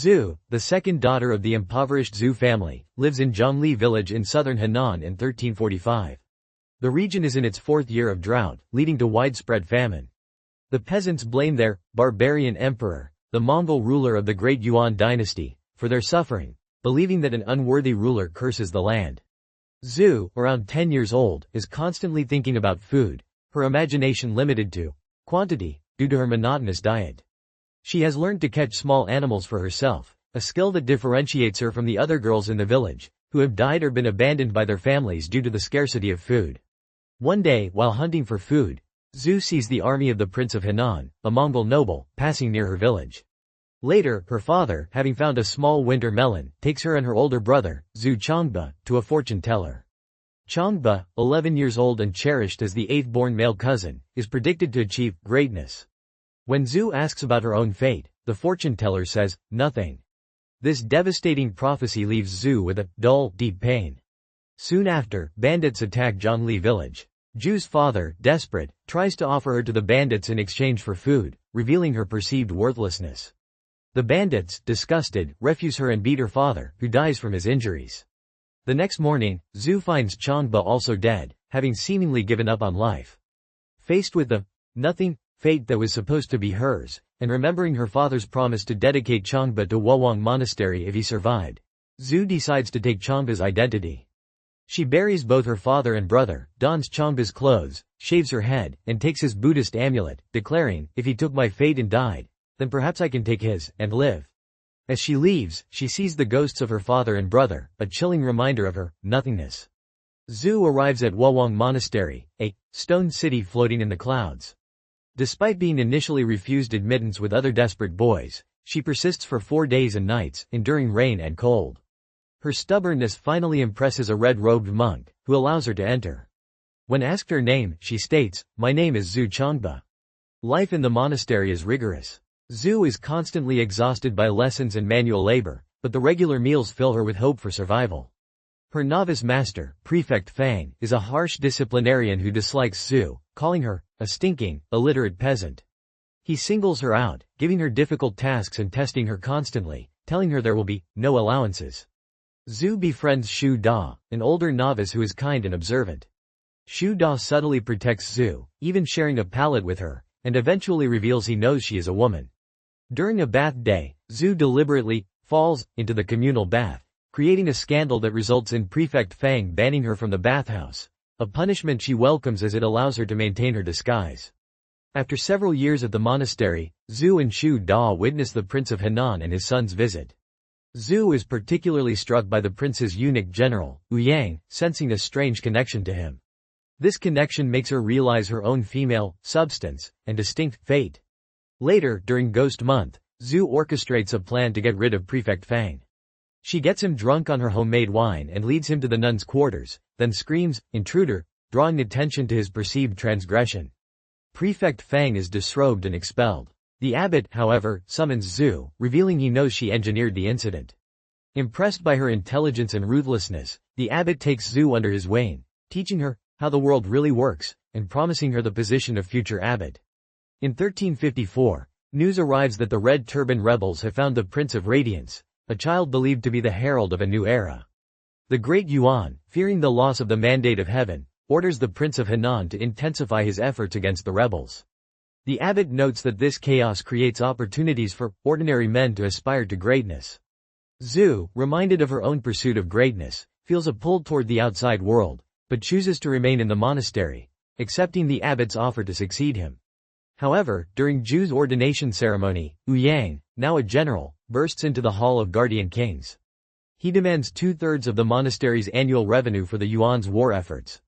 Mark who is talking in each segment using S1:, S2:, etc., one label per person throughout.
S1: Zhu, the second daughter of the impoverished Zhu family, lives in Zhongli village in southern Henan in 1345. The region is in its fourth year of drought, leading to widespread famine. The peasants blame their barbarian emperor, the Mongol ruler of the Great Yuan dynasty, for their suffering, believing that an unworthy ruler curses the land. Zhu, around 10 years old, is constantly thinking about food, her imagination limited to quantity, due to her monotonous diet. She has learned to catch small animals for herself, a skill that differentiates her from the other girls in the village, who have died or been abandoned by their families due to the scarcity of food. One day, while hunting for food, Zhu sees the army of the Prince of Henan, a Mongol noble, passing near her village. Later, her father, having found a small winter melon, takes her and her older brother, Zhu Changba, to a fortune teller. Changba, 11 years old and cherished as the eighth-born male cousin, is predicted to achieve greatness. When Zhu asks about her own fate, the fortune teller says, nothing. This devastating prophecy leaves Zhu with a dull, deep pain. Soon after, bandits attack Zhongli village. Zhu's father, desperate, tries to offer her to the bandits in exchange for food, revealing her perceived worthlessness. The bandits, disgusted, refuse her and beat her father, who dies from his injuries. The next morning, Zhu finds Changba also dead, having seemingly given up on life. Faced with the nothing fate that was supposed to be hers, and remembering her father's promise to dedicate Changba to Wawang Monastery if he survived, Zhu decides to take Changba's identity. She buries both her father and brother, dons Changba's clothes, shaves her head, and takes his Buddhist amulet, declaring, if he took my fate and died, then perhaps I can take his, and live. As she leaves, she sees the ghosts of her father and brother, a chilling reminder of her nothingness. Zhu arrives at Wawang Monastery, a stone city floating in the clouds. Despite being initially refused admittance with other desperate boys, she persists for 4 days and nights, enduring rain and cold. Her stubbornness finally impresses a red-robed monk, who allows her to enter. When asked her name, she states, "My name is Zhu Changba." Life in the monastery is rigorous. Zhu is constantly exhausted by lessons and manual labor, but the regular meals fill her with hope for survival. Her novice master, Prefect Fang, is a harsh disciplinarian who dislikes Zhu, calling her a stinking, illiterate peasant. He singles her out, giving her difficult tasks and testing her constantly, telling her there will be no allowances. Zhu befriends Shu Da, an older novice who is kind and observant. Shu Da subtly protects Zhu, even sharing a pallet with her, and eventually reveals he knows she is a woman. During a bath day, Zhu deliberately falls into the communal bath, creating a scandal that results in Prefect Fang banning her from the bathhouse, a punishment she welcomes as it allows her to maintain her disguise. After several years at the monastery, Zhu and Shu Da witness the Prince of Henan and his son's visit. Zhu is particularly struck by the prince's eunuch general, Yang, sensing a strange connection to him. This connection makes her realize her own female substance and distinct fate. Later, during Ghost Month, Zhu orchestrates a plan to get rid of Prefect Fang. She gets him drunk on her homemade wine and leads him to the nuns' quarters, then screams, "Intruder," drawing attention to his perceived transgression. Prefect Fang is disrobed and expelled. The abbot, however, summons Zhu, revealing he knows she engineered the incident. Impressed by her intelligence and ruthlessness, the abbot takes Zhu under his wing, teaching her how the world really works, and promising her the position of future abbot. In 1354, news arrives that the Red Turban rebels have found the Prince of Radiance, a child believed to be the herald of a new era. The Great Yuan, fearing the loss of the mandate of heaven, orders the Prince of Henan to intensify his efforts against the rebels. The abbot notes that this chaos creates opportunities for ordinary men to aspire to greatness. Zhu, reminded of her own pursuit of greatness, feels a pull toward the outside world, but chooses to remain in the monastery, accepting the abbot's offer to succeed him. However, during Zhu's ordination ceremony, Yang, now a general, bursts into the Hall of Guardian Kings. He demands 2/3 of the monastery's annual revenue for the Yuan's war efforts.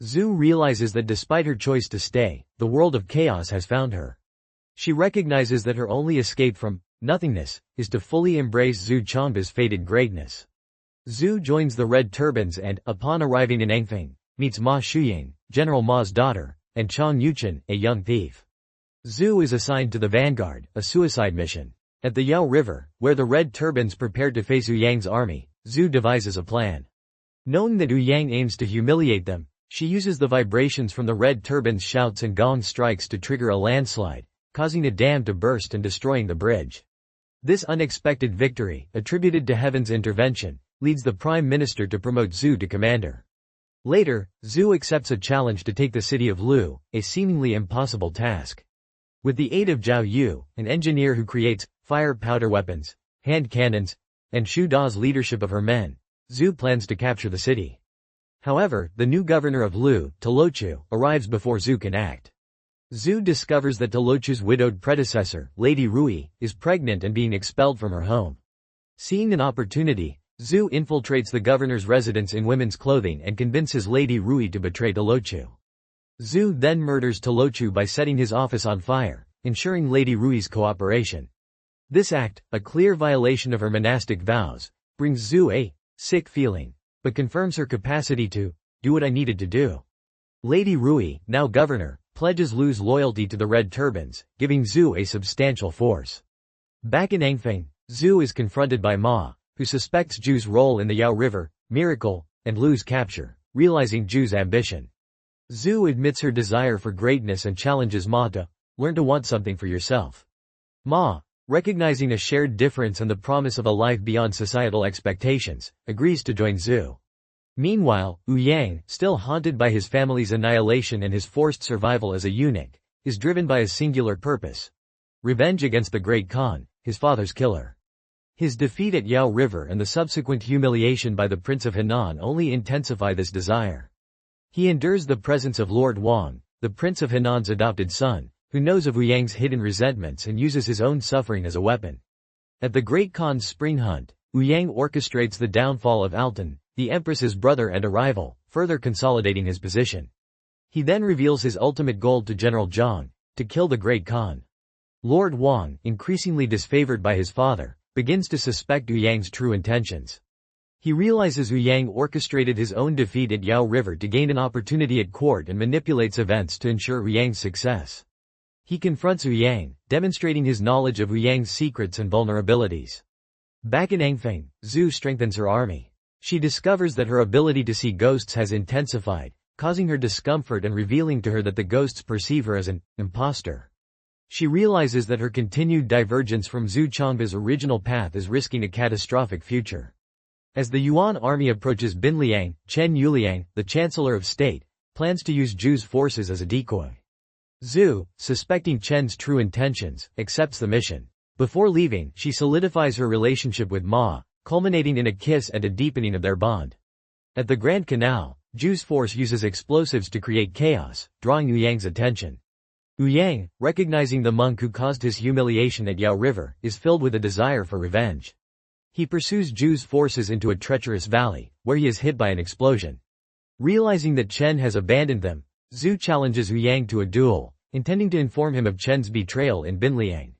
S1: Zhu realizes that despite her choice to stay, the world of chaos has found her. She recognizes that her only escape from nothingness is to fully embrace Zhu Changba's fated greatness. Zhu joins the Red Turbans and, upon arriving in Anfeng, meets Ma Shuying, General Ma's daughter, and Chang Yuchen, a young thief. Zhu is assigned to the vanguard, a suicide mission. At the Yao River, where the Red Turbans prepare to face Yang's army, Zhu devises a plan. Knowing that Yang aims to humiliate them, she uses the vibrations from the Red Turbans' shouts and gong strikes to trigger a landslide, causing a dam to burst and destroying the bridge. This unexpected victory, attributed to heaven's intervention, leads the prime minister to promote Zhu to commander. Later, Zhu accepts a challenge to take the city of Lu, a seemingly impossible task. With the aid of Zhao Yu, an engineer who creates fire powder weapons, hand cannons, and Xu Da's leadership of her men, Zhu plans to capture the city. However, the new governor of Lu, Talochu, arrives before Zhu can act. Zhu discovers that Talochu's widowed predecessor, Lady Rui, is pregnant and being expelled from her home. Seeing an opportunity, Zhu infiltrates the governor's residence in women's clothing and convinces Lady Rui to betray Talochu. Zhu then murders Talochu by setting his office on fire, ensuring Lady Rui's cooperation. This act, a clear violation of her monastic vows, brings Zhu a sick feeling, but confirms her capacity to do what I needed to do. Lady Rui, now governor, pledges Lu's loyalty to the Red Turbans, giving Zhu a substantial force. Back in Angfeng, Zhu is confronted by Ma, who suspects Zhu's role in the Yao River, miracle, and Lu's capture, realizing Zhu's ambition. Zhu admits her desire for greatness and challenges Ma to learn to want something for yourself. Ma, recognizing a shared difference and the promise of a life beyond societal expectations, agrees to join Zhu. Meanwhile, Wu Yang, still haunted by his family's annihilation and his forced survival as a eunuch, is driven by a singular purpose: revenge against the Great Khan, his father's killer. His defeat at Yao River and the subsequent humiliation by the Prince of Henan only intensify this desire. He endures the presence of Lord Wang, the Prince of Henan's adopted son, who knows of Wu Yang's hidden resentments and uses his own suffering as a weapon. At the Great Khan's spring hunt, Wu Yang orchestrates the downfall of Altan, the Empress's brother and a rival, further consolidating his position. He then reveals his ultimate goal to General Zhang: to kill the Great Khan. Lord Wang, increasingly disfavored by his father, begins to suspect Wu Yang's true intentions. He realizes Wu Yang orchestrated his own defeat at Yao River to gain an opportunity at court and manipulates events to ensure Wu Yang's success. He confronts Wu Yang, demonstrating his knowledge of Wu Yang's secrets and vulnerabilities. Back in Angfeng, Zhu strengthens her army. She discovers that her ability to see ghosts has intensified, causing her discomfort and revealing to her that the ghosts perceive her as an imposter. She realizes that her continued divergence from Zhu Changba's original path is risking a catastrophic future. As the Yuan army approaches Binliang, Chen Yuliang, the Chancellor of State, plans to use Zhu's forces as a decoy. Zhu, suspecting Chen's true intentions, accepts the mission. Before leaving, she solidifies her relationship with Ma, culminating in a kiss and a deepening of their bond. At the Grand Canal, Zhu's force uses explosives to create chaos, drawing Wu Yang's attention. Wu Yang, recognizing the monk who caused his humiliation at Yao River, is filled with a desire for revenge. He pursues Zhu's forces into a treacherous valley, where he is hit by an explosion. Realizing that Chen has abandoned them, Zhu challenges Wu Yang to a duel, intending to inform him of Chen's betrayal in Binliang.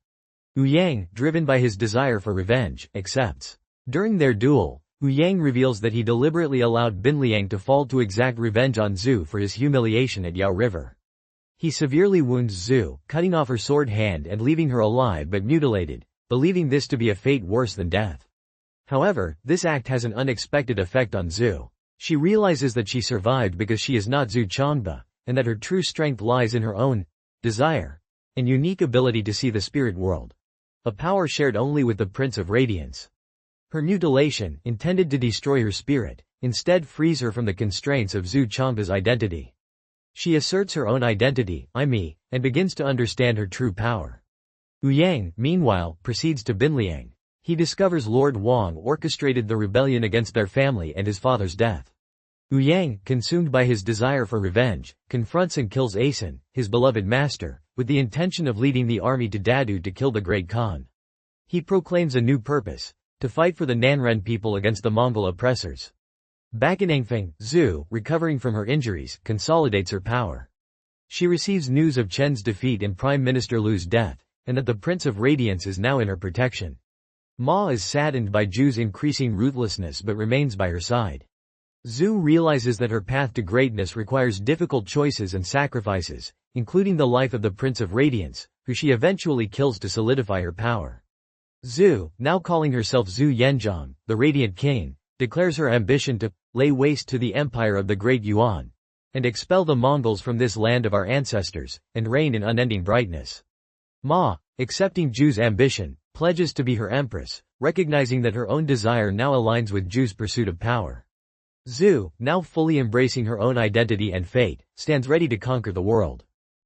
S1: Wu Yang, driven by his desire for revenge, accepts. During their duel, Wu Yang reveals that he deliberately allowed Binliang to fall to exact revenge on Zhu for his humiliation at Yao River. He severely wounds Zhu, cutting off her sword hand and leaving her alive but mutilated, believing this to be a fate worse than death. However, this act has an unexpected effect on Zhu. She realizes that she survived because she is not Zhu Changba, and that her true strength lies in her own desire and unique ability to see the spirit world, a power shared only with the Prince of Radiance. Her mutilation, intended to destroy her spirit, instead frees her from the constraints of Zhu Changba's identity. She asserts her own identity, I me, and begins to understand her true power. Wu Yang, meanwhile, proceeds to Binliang. He discovers Lord Wang orchestrated the rebellion against their family and his father's death. Wu Yang, consumed by his desire for revenge, confronts and kills Asen, his beloved master, with the intention of leading the army to Dadu to kill the Great Khan. He proclaims a new purpose: to fight for the Nanren people against the Mongol oppressors. Back in Angfeng, Zhu, recovering from her injuries, consolidates her power. She receives news of Chen's defeat and Prime Minister Lu's death, and that the Prince of Radiance is now in her protection. Ma is saddened by Zhu's increasing ruthlessness but remains by her side. Zhu realizes that her path to greatness requires difficult choices and sacrifices, including the life of the Prince of Radiance, who she eventually kills to solidify her power. Zhu, now calling herself Zhu Yanzhang, the Radiant King, declares her ambition to lay waste to the empire of the Great Yuan, and expel the Mongols from this land of our ancestors, and reign in unending brightness. Ma, accepting Zhu's ambition, pledges to be her empress, recognizing that her own desire now aligns with Ju's pursuit of power. Zhu, now fully embracing her own identity and fate, stands ready to conquer the world.